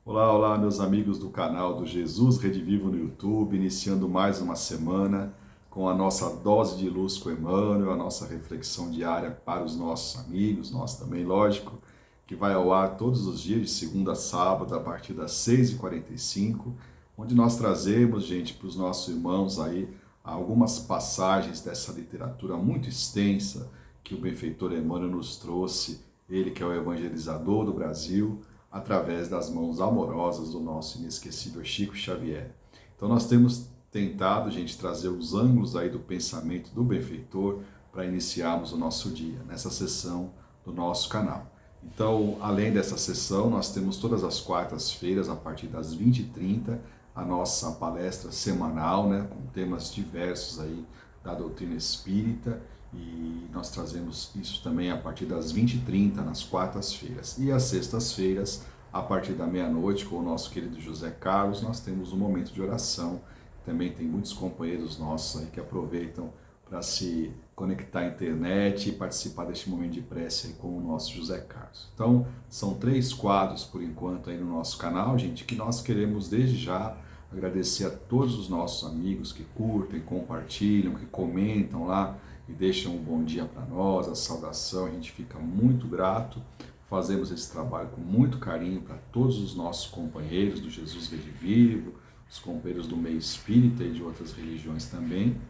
Olá, olá, meus amigos do canal do Jesus Rede Vivo no YouTube, iniciando mais uma semana com a nossa dose de luz com Emmanuel, a nossa reflexão diária para os nossos amigos, nós também, lógico, que vai ao ar todos os dias, de segunda a sábado, a partir das 6h45, onde nós trazemos, gente, para os nossos irmãos aí, algumas passagens dessa literatura muito extensa que o benfeitor Emmanuel nos trouxe, ele que é o evangelizador do Brasil, através das mãos amorosas do nosso inesquecível Chico Xavier. Então nós temos tentado, gente, trazer os ângulos aí do pensamento do benfeitor para iniciarmos o nosso dia, nessa sessão do nosso canal. Então, além dessa sessão, nós temos todas as quartas-feiras, a partir das 20h30, a nossa palestra semanal, né, com temas diversos aí da doutrina espírita, e nós trazemos isso também a partir das 20h30 nas quartas-feiras. E às sextas-feiras, a partir da meia-noite, com o nosso querido José Carlos, nós temos um momento de oração. Também tem muitos companheiros nossos aí que aproveitam para se conectar à internet e participar deste momento de prece aí com o nosso José Carlos. Então, são 3 quadros por enquanto aí no nosso canal, gente, que nós queremos desde já agradecer a todos os nossos amigos que curtem, compartilham, que comentam lá e deixam um bom dia para nós, a saudação, a gente fica muito grato. Fazemos esse trabalho com muito carinho para todos os nossos companheiros do Jesus Rede Vivo, os companheiros do meio espírita e de outras religiões também,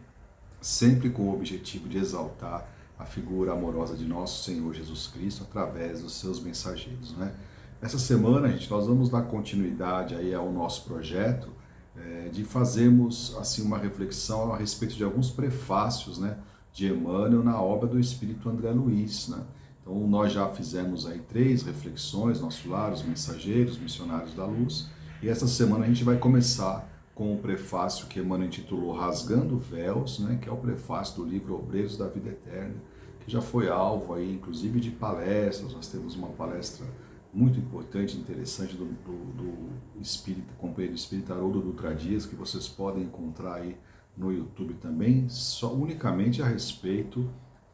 sempre com o objetivo de exaltar a figura amorosa de nosso Senhor Jesus Cristo através dos seus mensageiros, né? Essa semana, gente, nós vamos dar continuidade aí ao nosso projeto de fazermos assim uma reflexão a respeito de alguns prefácios, né, de Emmanuel na obra do Espírito André Luiz, né? Então nós já fizemos aí 3 reflexões, Nosso Lar, os Mensageiros, Missionários da Luz, e essa semana a gente vai começar com o prefácio que Emmanuel intitulou Rasgando Véus, né, que é o prefácio do livro Obreiros da Vida Eterna, que já foi alvo aí inclusive de palestras. Nós temos uma palestra muito importante, interessante do espírita, companheiro espírita Haroldo Dutra Dias, que vocês podem encontrar aí no YouTube também, só unicamente a respeito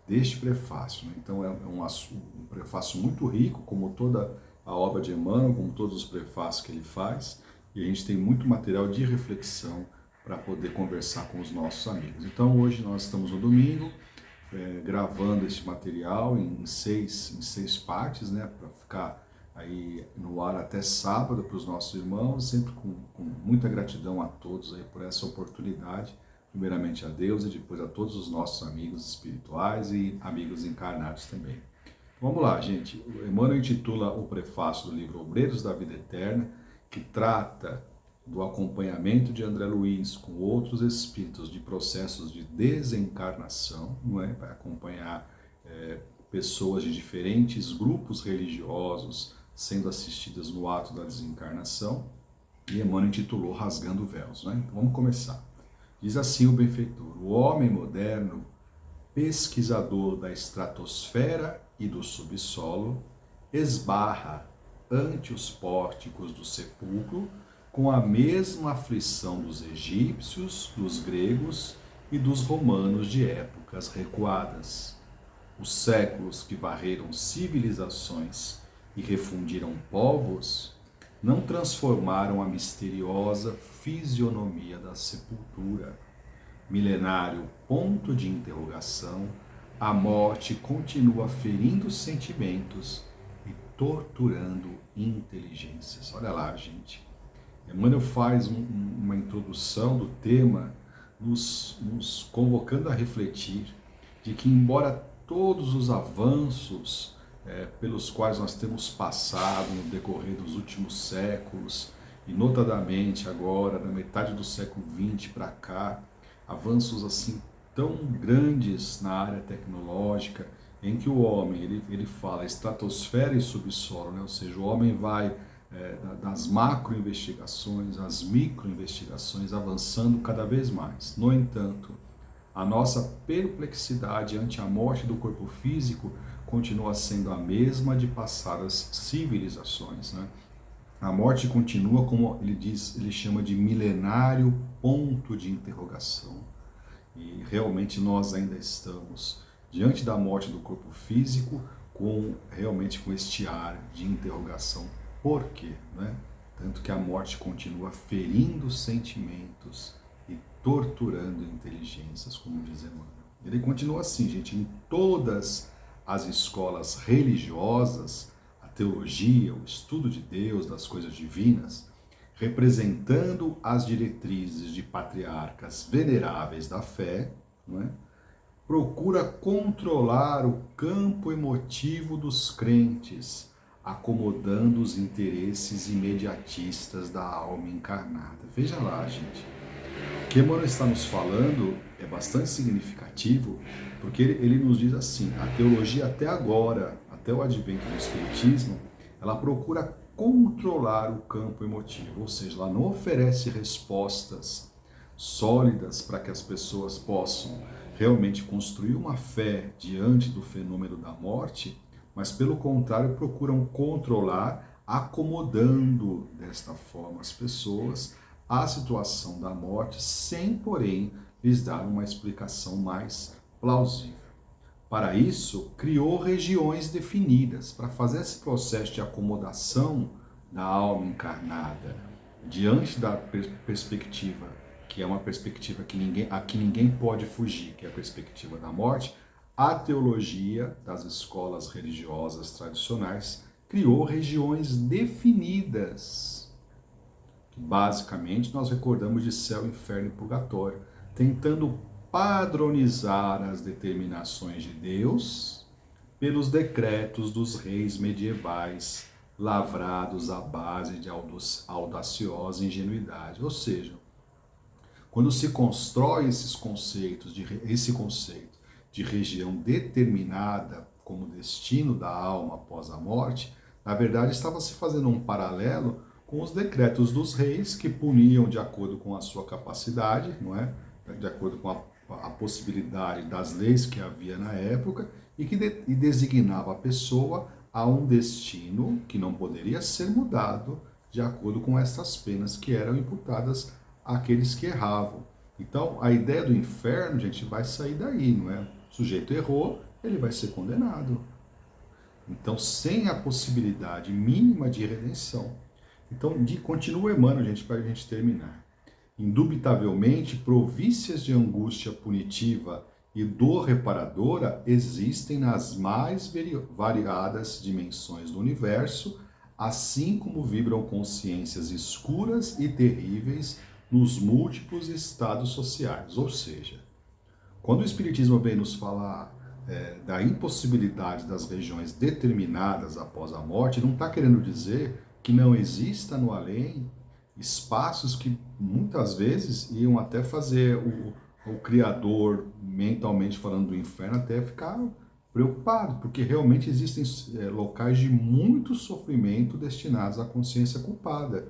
deste prefácio, né? Então é um prefácio muito rico, como toda a obra de Emmanuel, como todos os prefácios que ele faz, e a gente tem muito material de reflexão para poder conversar com os nossos amigos. Então hoje nós estamos no domingo, gravando este material em seis partes, né, para ficar aí no ar até sábado para os nossos irmãos, sempre com muita gratidão a todos aí por essa oportunidade, primeiramente a Deus e depois a todos os nossos amigos espirituais e amigos encarnados também. Vamos lá, gente. O Emmanuel intitula o prefácio do livro Obreiros da Vida Eterna, que trata do acompanhamento de André Luiz com outros espíritos de processos de desencarnação, não é? Vai acompanhar pessoas de diferentes grupos religiosos sendo assistidas no ato da desencarnação, e Emmanuel intitulou Rasgando Véus, né? Então vamos começar. Diz assim o benfeitor: o homem moderno, pesquisador da estratosfera e do subsolo, esbarra ante os pórticos do sepulcro com a mesma aflição dos egípcios, dos gregos e dos romanos de épocas recuadas. Os séculos que varreram civilizações e refundiram povos não transformaram a misteriosa fisionomia da sepultura. Milenário ponto de interrogação, a morte continua ferindo sentimentos e torturando inteligências. Olha lá, gente. Emmanuel faz uma introdução do tema, nos convocando a refletir de que, embora todos os avanços pelos quais nós temos passado no decorrer dos últimos séculos, e notadamente agora, da metade do século XX para cá, avanços assim tão grandes na área tecnológica, em que o homem, ele fala estratosfera e subsolo, né? Ou seja, o homem vai das macro-investigações às micro-investigações, avançando cada vez mais. No entanto, a nossa perplexidade ante a morte do corpo físico continua sendo a mesma de passadas civilizações, né? A morte continua, como ele diz, ele chama de milenário ponto de interrogação. E realmente nós ainda estamos diante da morte do corpo físico realmente com este ar de interrogação. Por quê, né? tanto que a morte continua ferindo sentimentos e torturando inteligências, como diz Emmanuel. Ele continua assim, gente, em todas as escolas religiosas, a teologia, o estudo de Deus, das coisas divinas, representando as diretrizes de patriarcas veneráveis da fé, não é? Procura controlar o campo emotivo dos crentes, acomodando os interesses imediatistas da alma encarnada. Veja lá, gente. O que Emmanuel está nos falando é bastante significativo, porque ele nos diz assim, a teologia até agora, até o advento do Espiritismo, ela procura controlar o campo emotivo, ou seja, ela não oferece respostas sólidas para que as pessoas possam realmente construir uma fé diante do fenômeno da morte, mas pelo contrário procuram controlar, acomodando desta forma as pessoas à situação da morte, sem, porém, lhes dar uma explicação mais plausível. Para isso, criou regiões definidas para fazer esse processo de acomodação da alma encarnada diante da perspectiva, que é uma perspectiva a que ninguém pode fugir, que é a perspectiva da morte. A teologia das escolas religiosas tradicionais criou regiões definidas, que basicamente nós recordamos de céu, inferno e purgatório, tentando padronizar as determinações de Deus pelos decretos dos reis medievais, lavrados à base de audaciosa ingenuidade. Ou seja, quando se constrói esse conceito de região determinada como destino da alma após a morte, na verdade estava se fazendo um paralelo com os decretos dos reis que puniam de acordo com a sua capacidade, não é? De acordo com a possibilidade das leis que havia na época e que designava a pessoa a um destino que não poderia ser mudado de acordo com essas penas que eram imputadas àqueles que erravam. Então, a ideia do inferno, gente, vai sair daí, não é? O sujeito errou, ele vai ser condenado. Então, sem a possibilidade mínima de redenção. Então, continua Emmanuel, gente, para a gente terminar. Indubitavelmente, provícias de angústia punitiva e dor reparadora existem nas mais variadas dimensões do universo, assim como vibram consciências escuras e terríveis nos múltiplos estados sociais. Ou seja, quando o Espiritismo vem nos falar da impossibilidade das regiões determinadas após a morte, não está querendo dizer que não exista no além espaços que muitas vezes iam até fazer o Criador, mentalmente falando do inferno, até ficar preocupado, porque realmente existem locais de muito sofrimento destinados à consciência culpada.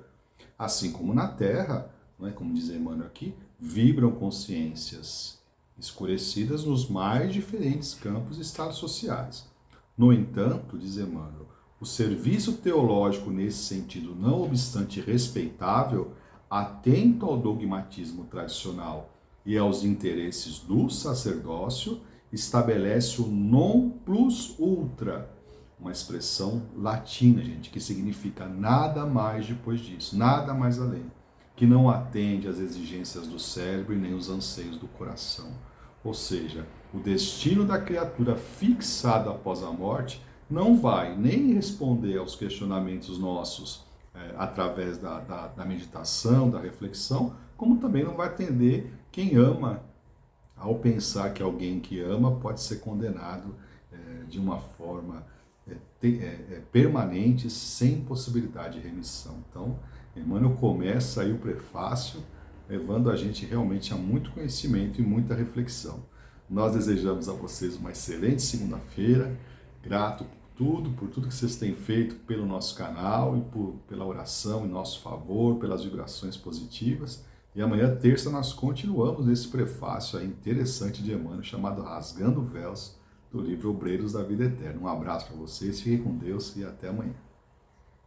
Assim como na Terra, não é, como diz Emmanuel aqui, vibram consciências escurecidas nos mais diferentes campos e estados sociais. No entanto, diz Emmanuel, o serviço teológico nesse sentido, não obstante respeitável, atento ao dogmatismo tradicional e aos interesses do sacerdócio, estabelece o non plus ultra, uma expressão latina, gente, que significa nada mais depois disso, nada mais além, que não atende às exigências do cérebro e nem os anseios do coração. Ou seja, o destino da criatura fixado após a morte não vai nem responder aos questionamentos nossos através da meditação, da reflexão, como também não vai atender quem ama ao pensar que alguém que ama pode ser condenado de uma forma permanente, sem possibilidade de remissão. Então, Emmanuel começa aí o prefácio levando a gente realmente a muito conhecimento e muita reflexão. Nós desejamos a vocês uma excelente segunda-feira, grato por tudo que vocês têm feito pelo nosso canal e pela oração em nosso favor, pelas vibrações positivas. E amanhã, terça, nós continuamos nesse prefácio aí interessante de Emmanuel, chamado Rasgando Véus, do livro Obreiros da Vida Eterna. Um abraço para vocês, fiquem com Deus e até amanhã.